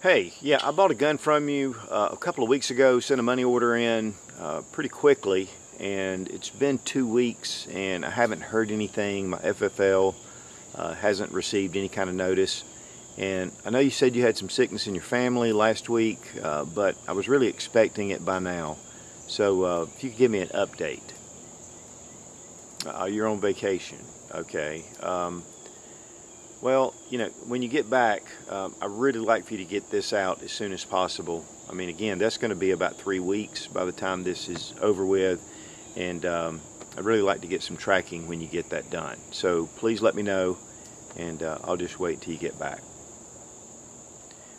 Hey, yeah, I bought a gun from you a couple of weeks ago, sent a money order in pretty quickly, and it's been 2 weeks and I haven't heard anything. My FFL hasn't received any kind of notice. And I know you said you had some sickness in your family last week, but I was really expecting it by now. So if you could give me an update. You're on vacation. Okay. Well, you know, when you get back, I really like for you to get this out as soon as possible. I mean, again, that's going to be about 3 weeks by the time this is over with, and I'd really like to get some tracking when you get that done. So please let me know, and I'll just wait till you get back.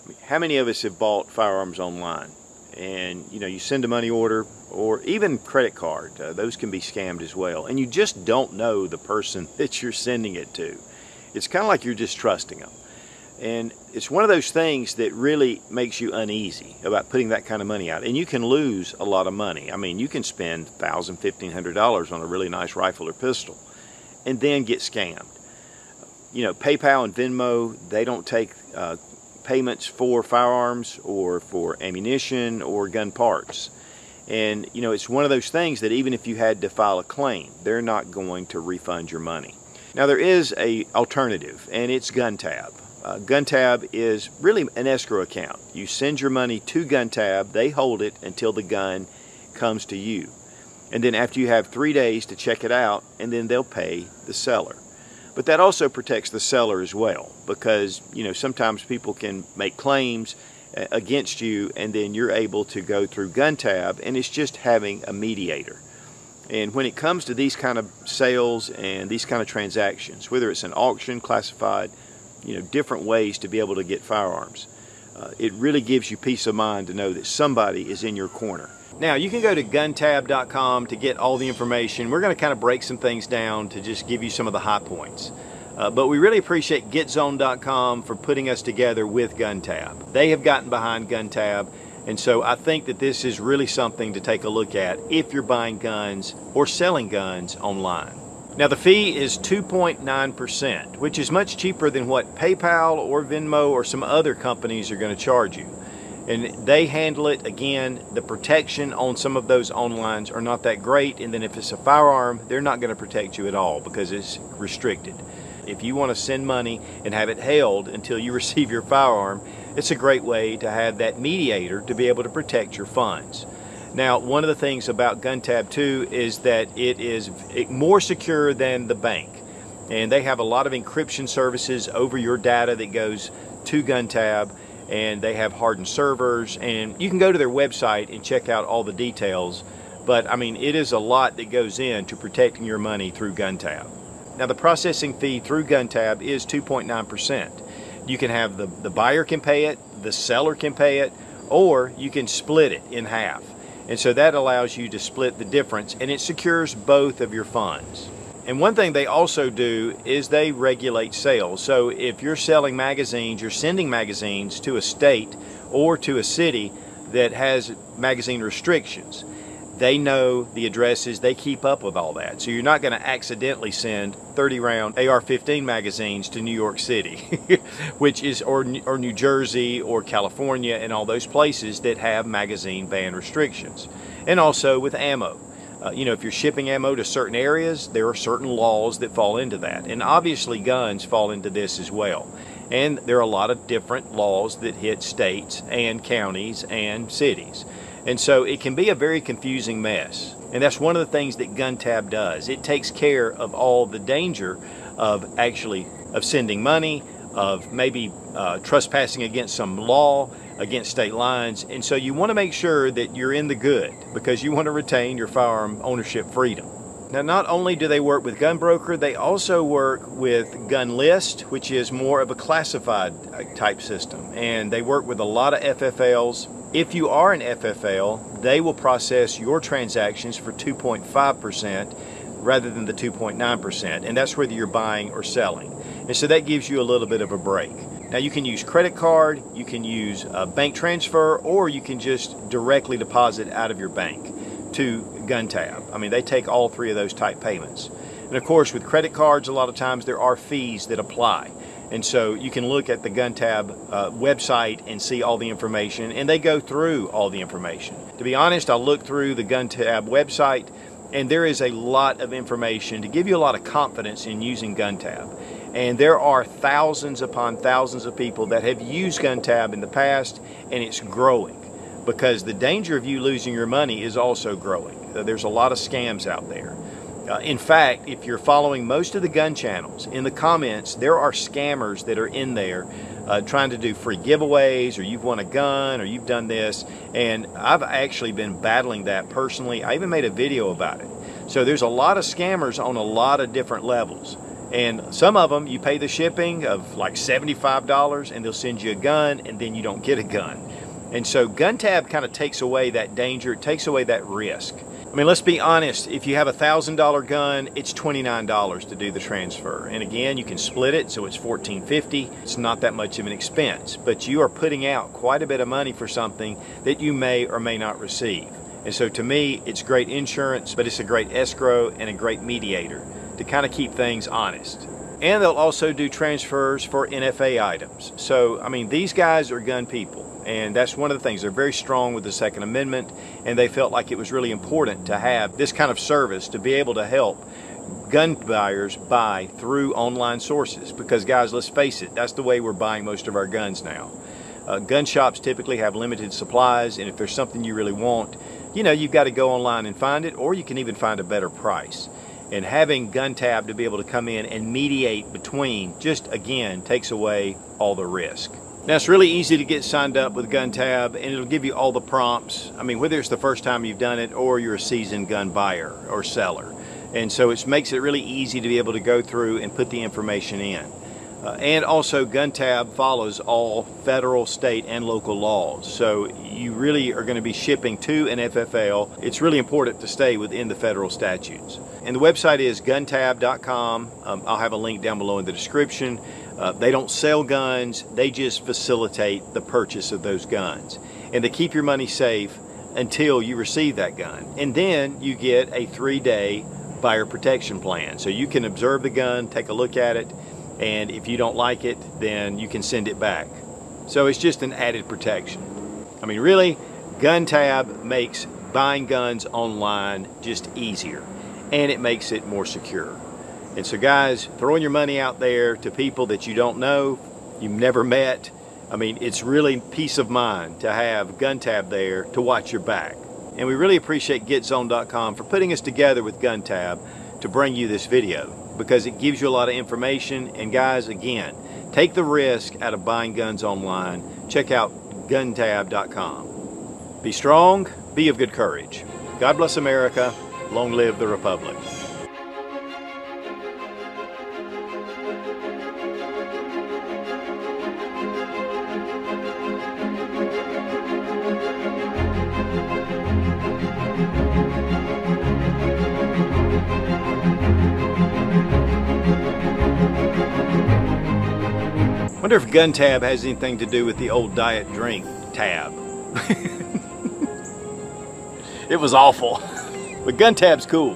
I mean, how many of us have bought firearms online? And, you know, you send a money order or even credit card. Those can be scammed as well. And you just don't know the person that you're sending it to. It's kind of like you're just trusting them. And it's one of those things that really makes you uneasy about putting that kind of money out. And you can lose a lot of money. I mean, you can spend $1,000, $1,500 on a really nice rifle or pistol and then get scammed. You know, PayPal and Venmo, they don't take payments for firearms or for ammunition or gun parts. And, you know, it's one of those things that even if you had to file a claim, they're not going to refund your money. Now there is an alternative, and it's GunTab. GunTab is really an escrow account. You send your money to GunTab, they hold it until the gun comes to you. And then after you have 3 days to check it out, and then they'll pay the seller. But that also protects the seller as well, because, you know, sometimes people can make claims against you, and then you're able to go through GunTab, and it's just having a mediator. And when it comes to these kind of sales and these kind of transactions, whether it's an auction, classified, you know, different ways to be able to get firearms, it really gives you peace of mind to know that somebody is in your corner. Now, you can go to GunTab.com to get all the information. We're going to kind of break some things down to just give you some of the high points. But we really appreciate GetZone.com for putting us together with GunTab. They have gotten behind GunTab. And so I think that this is really something to take a look at if you're buying guns or selling guns online. Now the fee is 2.9%, which is much cheaper than what PayPal or Venmo or some other companies are going to charge you. And they handle it. Again, the protection on some of those onlines are not that great, and then if it's a firearm, they're not going to protect you at all because it's restricted. If you want to send money and have it held until you receive your firearm, it's a great way to have that mediator to be able to protect your funds. Now, one of the things about GunTab too is that it is more secure than the bank. And they have a lot of encryption services over your data that goes to GunTab, and they have hardened servers, and you can go to their website and check out all the details. But I mean, it is a lot that goes into protecting your money through GunTab. Now the processing fee through GunTab is 2.9%. You can have the buyer can pay it, the seller can pay it, or you can split it in half. And so that allows you to split the difference, and it secures both of your funds. And one thing they also do is they regulate sales. So if you're selling magazines, you're sending magazines to a state or to a city that has magazine restrictions. They know the addresses, they keep up with all that. So you're not going to accidentally send 30-round AR-15 magazines to New York City, which is, or New Jersey or California and all those places that have magazine ban restrictions. And also with ammo. You know, if you're shipping ammo to certain areas, there are certain laws that fall into that. And obviously guns fall into this as well. And there are a lot of different laws that hit states and counties and cities. And so it can be a very confusing mess. And that's one of the things that GunTab does. It takes care of all the danger of sending money, of maybe trespassing against some law, against state lines. And so you want to make sure that you're in the good because you want to retain your firearm ownership freedom. Now, not only do they work with GunBroker, they also work with GunList, which is more of a classified type system. And they work with a lot of FFLs. If you are an FFL, they will process your transactions for 2.5% rather than the 2.9%. And that's whether you're buying or selling. And so that gives you a little bit of a break. Now you can use credit card, you can use a bank transfer, or you can just directly deposit out of your bank to GunTab. I mean, they take all three of those type payments. And of course, with credit cards, a lot of times there are fees that apply. And so you can look at the GunTab website and see all the information, and they go through all the information. To be honest, I looked through the GunTab website, and there is a lot of information to give you a lot of confidence in using GunTab. And there are thousands upon thousands of people that have used GunTab in the past, and it's growing because the danger of you losing your money is also growing. There's a lot of scams out there. In fact, if you're following most of the gun channels, in the comments, there are scammers that are in there trying to do free giveaways, or you've won a gun, or you've done this. And I've actually been battling that personally. I even made a video about it. So there's a lot of scammers on a lot of different levels. And some of them, you pay the shipping of like $75 and they'll send you a gun, and then you don't get a gun. And so GunTab kind of takes away that danger, it takes away that risk. I mean, let's be honest, if you have a $1,000 gun, it's $29 to do the transfer. And again, you can split it, so it's $14.50. It's not that much of an expense, but you are putting out quite a bit of money for something that you may or may not receive. And so to me, it's great insurance, but it's a great escrow and a great mediator to kind of keep things honest. And they'll also do transfers for NFA items. So, I mean, these guys are gun people. And that's one of the things. They're very strong with the Second Amendment, and they felt like it was really important to have this kind of service to be able to help gun buyers buy through online sources. Because guys, let's face it, that's the way we're buying most of our guns now. Gun shops typically have limited supplies, and if there's something you really want, you know, you've got to go online and find it, or you can even find a better price. And having GunTab to be able to come in and mediate between just, again, takes away all the risk. Now, it's really easy to get signed up with GunTab, and it'll give you all the prompts. I mean, whether it's the first time you've done it or you're a seasoned gun buyer or seller. And so it makes it really easy to be able to go through and put the information in. And also, GunTab follows all federal, state, and local laws. So you really are going to be shipping to an FFL. It's really important to stay within the federal statutes. And the website is guntab.com. I'll have a link down below in the description. They don't sell guns, they just facilitate the purchase of those guns. And they keep your money safe until you receive that gun. And then you get a 3-day buyer protection plan. So you can observe the gun, take a look at it, and if you don't like it, then you can send it back. So it's just an added protection. I mean, really, GunTab makes buying guns online just easier, and it makes it more secure. And so guys, throwing your money out there to people that you don't know, you've never met, I mean, it's really peace of mind to have GunTab there to watch your back. And we really appreciate GetZone.com for putting us together with GunTab to bring you this video, because it gives you a lot of information. And guys, again, take the risk out of buying guns online. Check out GunTab.com. Be strong, be of good courage. God bless America. Long live the Republic. I wonder if GunTab has anything to do with the old diet drink tab. It was awful. But GunTab's cool.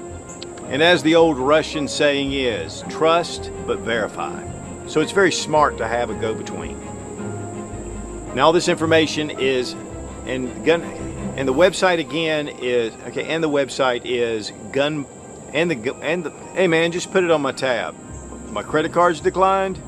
And as the old Russian saying is, trust but verify. So it's very smart to have a go-between. Now all this information is, and the website again is, okay, and the website is hey man, just put it on my tab. My credit card's declined.